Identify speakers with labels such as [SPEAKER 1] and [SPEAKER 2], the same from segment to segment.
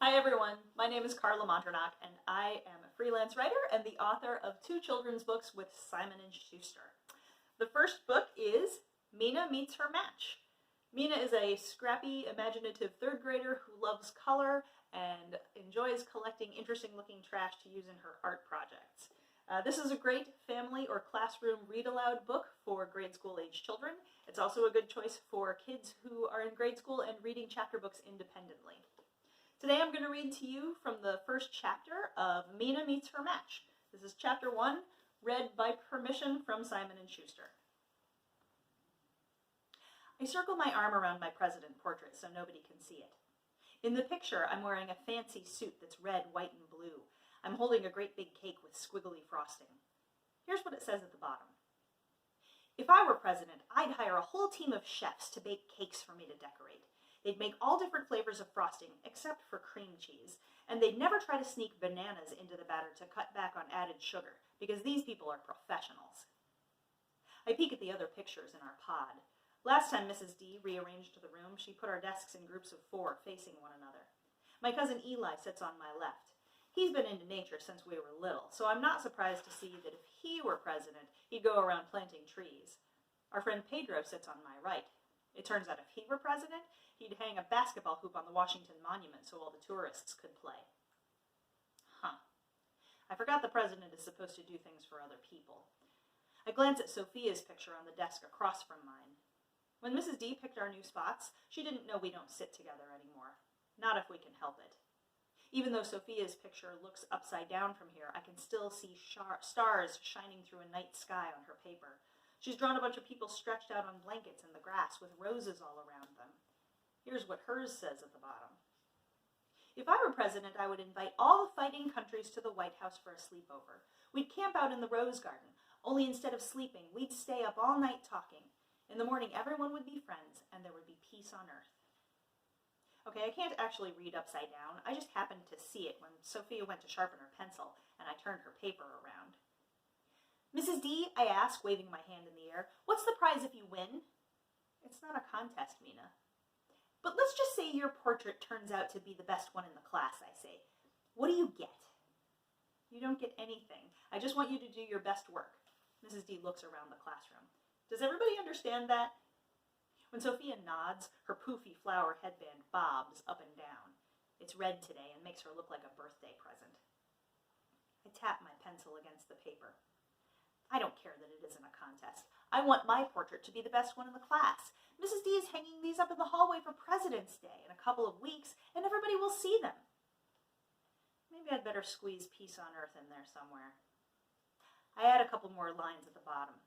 [SPEAKER 1] Hi everyone, my name is Karla Manternach and I am a freelance writer and the author of 2 children's books with Simon & Schuster. The first book is MEENA Meets Her Match. MEENA is a scrappy, imaginative 3rd grader who loves color and enjoys collecting interesting looking trash to use in her art projects. This is a great family or classroom read-aloud book for grade school age children. It's also a good choice for kids who are in grade school and reading chapter books independently. Today I'm going to read to you from the first chapter of MEENA Meets Her Match. This is chapter 1, read by permission from Simon & Schuster. I circle my arm around my president portrait so nobody can see it. In the picture, I'm wearing a fancy suit that's red, white, and blue. I'm holding a great big cake with squiggly frosting. Here's what it says at the bottom. If I were president, I'd hire a whole team of chefs to bake cakes for me to decorate. They'd make all different flavors of frosting, except for cream cheese, and they'd never try to sneak bananas into the batter to cut back on added sugar, because these people are professionals. I peek at the other pictures in our pod. Last time Mrs. D rearranged the room, she put our desks in groups of 4, facing one another. My cousin Eli sits on my left. He's been into nature since we were little, so I'm not surprised to see that if he were president, he'd go around planting trees. Our friend Pedro sits on my right. It turns out if he were president, he'd hang a basketball hoop on the Washington Monument so all the tourists could play. I forgot the president is supposed to do things for other people. I glance at Sophia's picture on the desk across from mine. When Mrs. D picked our new spots, she didn't know we don't sit together anymore. Not if we can help it. Even though Sophia's picture looks upside down from here, I can still see stars shining through a night sky on her paper. She's drawn a bunch of people stretched out on blankets in the grass with roses all around them. Here's what hers says at the bottom. If I were president, I would invite all the fighting countries to the White House for a sleepover. We'd camp out in the Rose Garden, only instead of sleeping, we'd stay up all night talking. In the morning, everyone would be friends, and there would be peace on earth. Okay, I can't actually read upside down. I just happened to see it when Sophia went to sharpen her pencil, and I turned her paper around. Mrs. D, I ask, waving my hand in the air, what's the prize if you win? It's not a contest, MEENA. But let's just say your portrait turns out to be the best one in the class, I say. What do you get? You don't get anything. I just want you to do your best work. Mrs. D looks around the classroom. Does everybody understand that? When Sophia nods, her poofy flower headband bobs up and down. It's red today and makes her look like a birthday present. I tap my pencil against the paper. I don't care that it isn't a contest. I want my portrait to be the best one in the class. Mrs. D is hanging these up in the hallway for President's Day in a couple of weeks, and everybody will see them. Maybe I'd better squeeze peace on earth in there somewhere. I add a couple more lines at the bottom.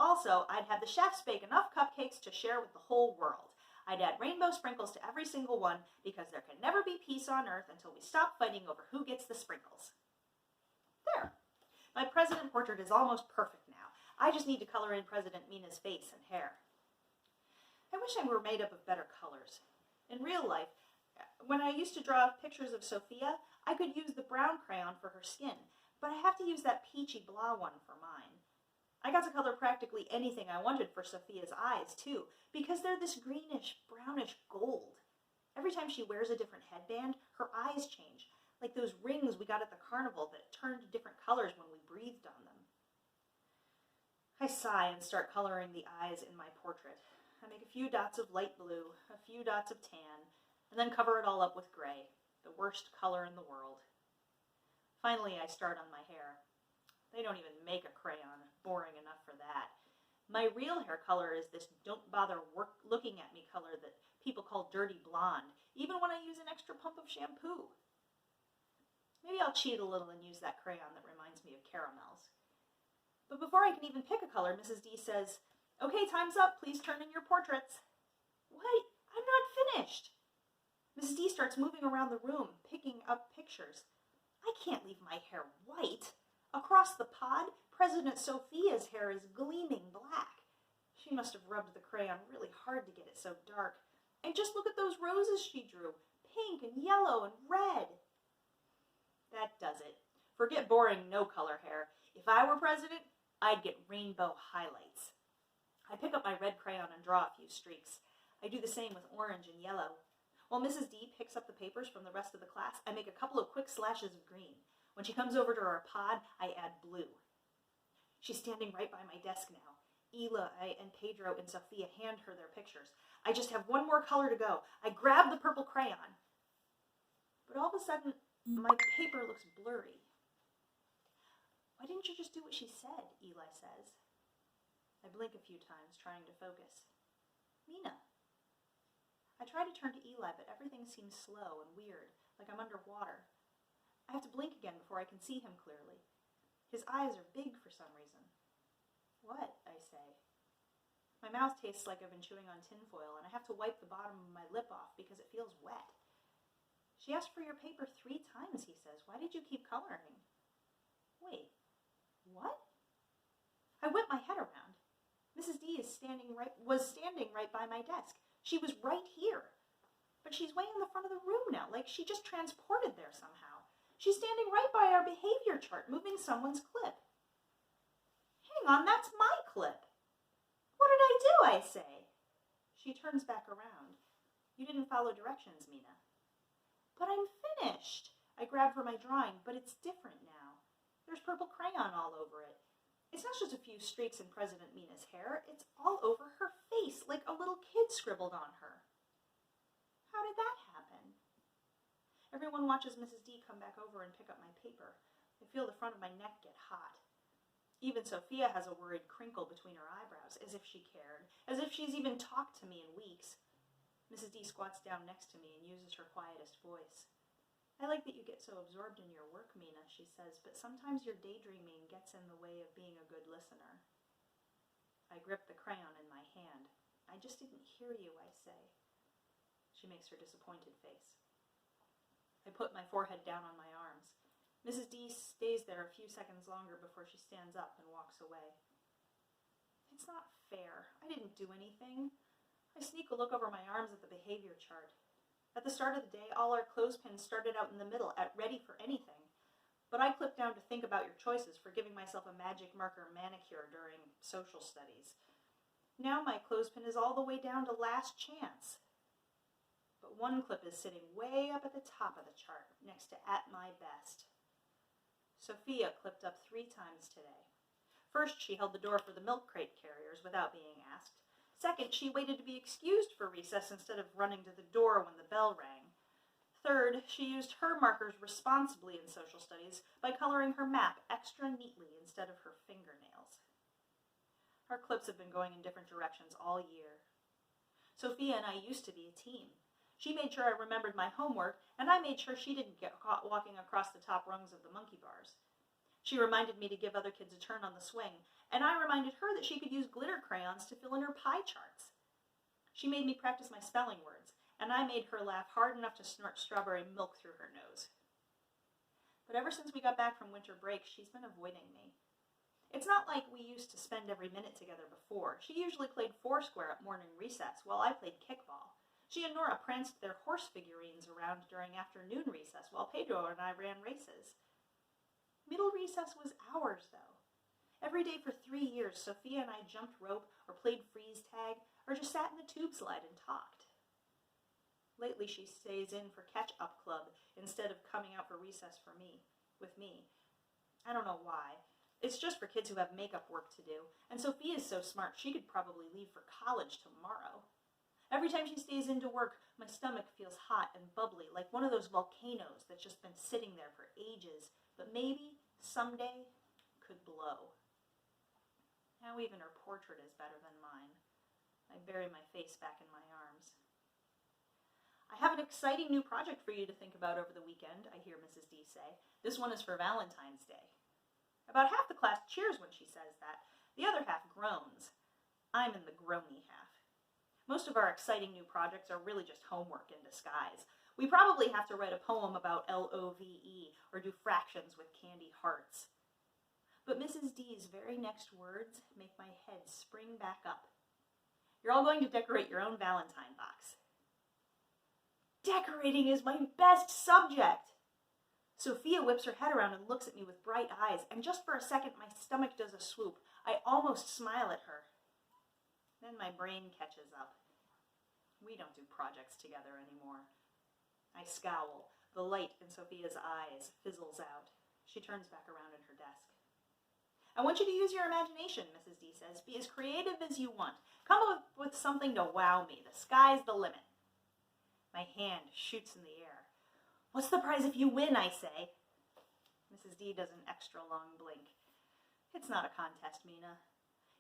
[SPEAKER 1] Also, I'd have the chefs bake enough cupcakes to share with the whole world. I'd add rainbow sprinkles to every single one, because there can never be peace on earth until we stop fighting over who gets the sprinkles. There. My president portrait is almost perfect now. I just need to color in President MEENA's face and hair. I wish I were made up of better colors. In real life, when I used to draw pictures of Sophia, I could use the brown crayon for her skin, but I have to use that peachy blah one for mine. I got to color practically anything I wanted for Sophia's eyes, too, because they're this greenish, brownish gold. Every time she wears a different headband, her eyes change, like those rings we got at the carnival that turned to different colors when we breathed on them. I sigh and start coloring the eyes in my portrait. I make a few dots of light blue, a few dots of tan, and then cover it all up with gray, the worst color in the world. Finally, I start on my hair. They don't even make a crayon, boring enough for that. My real hair color is this don't bother looking at me color that people call dirty blonde, even when I use an extra pump of shampoo. Maybe I'll cheat a little and use that crayon that reminds me of caramels. But before I can even pick a color, Mrs. D says, okay, time's up, please turn in your portraits. Wait, I'm not finished. Mrs. D starts moving around the room, picking up pictures. I can't leave my hair white. Across the pod, President Sophia's hair is gleaming black. She must have rubbed the crayon really hard to get it so dark. And just look at those roses she drew, pink and yellow and red. That does it. Forget boring no-color hair. If I were president, I'd get rainbow highlights. I pick up my red crayon and draw a few streaks. I do the same with orange and yellow. While Mrs. D picks up the papers from the rest of the class, I make a couple of quick slashes of green. When she comes over to her pod, I add blue. She's standing right by my desk now. Eli and Pedro and Sophia hand her their pictures. I just have one more color to go. I grab the purple crayon. But all of a sudden, my paper looks blurry. Why didn't you just do what she said? Eli says. I blink a few times, trying to focus. Meena. I try to turn to Eli, but everything seems slow and weird, like I'm underwater. I have to blink again before I can see him clearly. His eyes are big for some reason. What? I say. My mouth tastes like I've been chewing on tinfoil, and I have to wipe the bottom of my lip off because it feels wet. She asked for your paper 3 times, he says. Why did you keep coloring? Wait, what? I whip my head around. Mrs. D was standing right by my desk. She was right here. But she's way in the front of the room now, like she just transported there somehow. She's standing right by our behavior chart, moving someone's clip. Hang on, that's my clip. What did I do, I say. She turns back around. You didn't follow directions, Meena. But I'm finished. I grab for my drawing, but it's different now. There's purple crayon all over it. It's not just a few streaks in President Meena's hair. It's all over her face, like a little kid scribbled on her. How did that happen? Everyone watches Mrs. D come back over and pick up my paper. I feel the front of my neck get hot. Even Sophia has a worried crinkle between her eyebrows, as if she cared, as if she's even talked to me in weeks. Mrs. D squats down next to me and uses her quietest voice. I like that you get so absorbed in your work, Meena, she says, but sometimes your daydreaming gets in the way of being a good listener. I grip the crayon in my hand. I just didn't hear you, I say. She makes her disappointed face. I put my forehead down on my arms. Mrs. D stays there a few seconds longer before she stands up and walks away. It's not fair. I didn't do anything. I sneak a look over my arms at the behavior chart. At the start of the day, all our clothespins started out in the middle, at ready for anything. But I clipped down to think about your choices for giving myself a magic marker manicure during social studies. Now my clothespin is all the way down to last chance. But one clip is sitting way up at the top of the chart, next to at my best. Sophia clipped up 3 times today. First, she held the door for the milk crate carriers without being asked. Second, she waited to be excused for recess instead of running to the door when the bell rang. Third, she used her markers responsibly in social studies by coloring her map extra neatly instead of her fingernails. Our clips have been going in different directions all year. Sophia and I used to be a team. She made sure I remembered my homework, and I made sure she didn't get caught walking across the top rungs of the monkey bars. She reminded me to give other kids a turn on the swing, and I reminded her that she could use glitter crayons to fill in her pie charts. She made me practice my spelling words, and I made her laugh hard enough to snort strawberry milk through her nose. But ever since we got back from winter break, she's been avoiding me. It's not like we used to spend every minute together before. She usually played foursquare at morning recess, while I played kickball. She and Nora pranced their horse figurines around during afternoon recess, while Pedro and I ran races. Middle recess was ours, though. Every day for 3 years, Sophia and I jumped rope or played freeze tag or just sat in the tube slide and talked. Lately, she stays in for catch-up club instead of coming out for recess with me. I don't know why. It's just for kids who have makeup work to do, and Sophia's so smart she could probably leave for college tomorrow. Every time she stays into work, my stomach feels hot and bubbly, like one of those volcanoes that's just been sitting there for ages, but maybe someday could blow. Now even her portrait is better than mine. I bury my face back in my arms. I have an exciting new project for you to think about over the weekend, I hear Mrs. D say. This one is for Valentine's Day. About half the class cheers when she says that. The other half groans. I'm in the groany half. Most of our exciting new projects are really just homework in disguise. We probably have to write a poem about LOVE or do fractions with candy hearts. But Mrs. D's very next words make my head spring back up. You're all going to decorate your own Valentine box. Decorating is my best subject! Sophia whips her head around and looks at me with bright eyes, and just for a second my stomach does a swoop. I almost smile at her. Then my brain catches up. We don't do projects together anymore. I scowl. The light in Sophia's eyes fizzles out. She turns back around at her desk. I want you to use your imagination, Mrs. D says. Be as creative as you want. Come up with something to wow me. The sky's the limit. My hand shoots in the air. What's the prize if you win, I say? Mrs. D does an extra long blink. It's not a contest, Meena.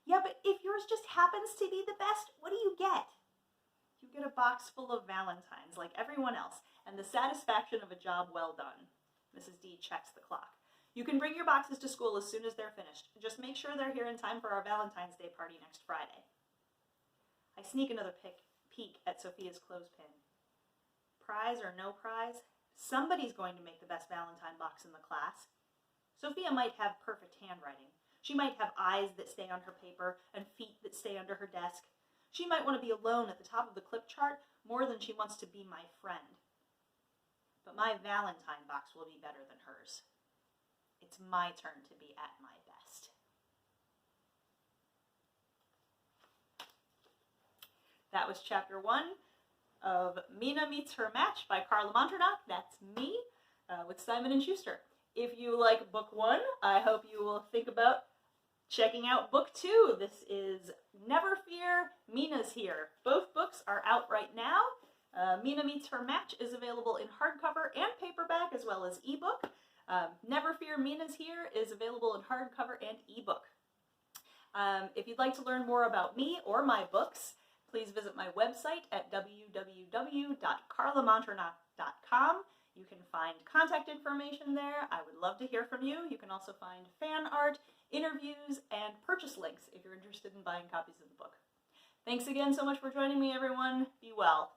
[SPEAKER 1] Yeah, but if yours just happens to be the best, what do you get? You get a box full of Valentines, like everyone else, and the satisfaction of a job well done. Mrs. D checks the clock. You can bring your boxes to school as soon as they're finished. Just make sure they're here in time for our Valentine's Day party next Friday. I sneak another peek at Sophia's clothespin. Prize or no prize, somebody's going to make the best Valentine box in the class. Sophia might have perfect handwriting. She might have eyes that stay on her paper and feet that stay under her desk. She might want to be alone at the top of the clip chart more than she wants to be my friend. But my Valentine box will be better than hers. It's my turn to be at my best. That was chapter 1 of MEENA Meets Her Match by Karla Manternach. That's me with Simon & Schuster. If you like book 1, I hope you will think about checking out book 2. This is Never Fear, Meena's Here. Both books are out right now. MEENA Meets Her Match is available in hardcover and paperback as well as ebook. Never Fear, Meena's Here is available in hardcover and ebook. If you'd like to learn more about me or my books, please visit my website at www.karlamanternach.com. You can find contact information there. I would love to hear from you. You can also find fan art, interviews, and purchase links if you're interested in buying copies of the book. Thanks again so much for joining me, everyone. Be well.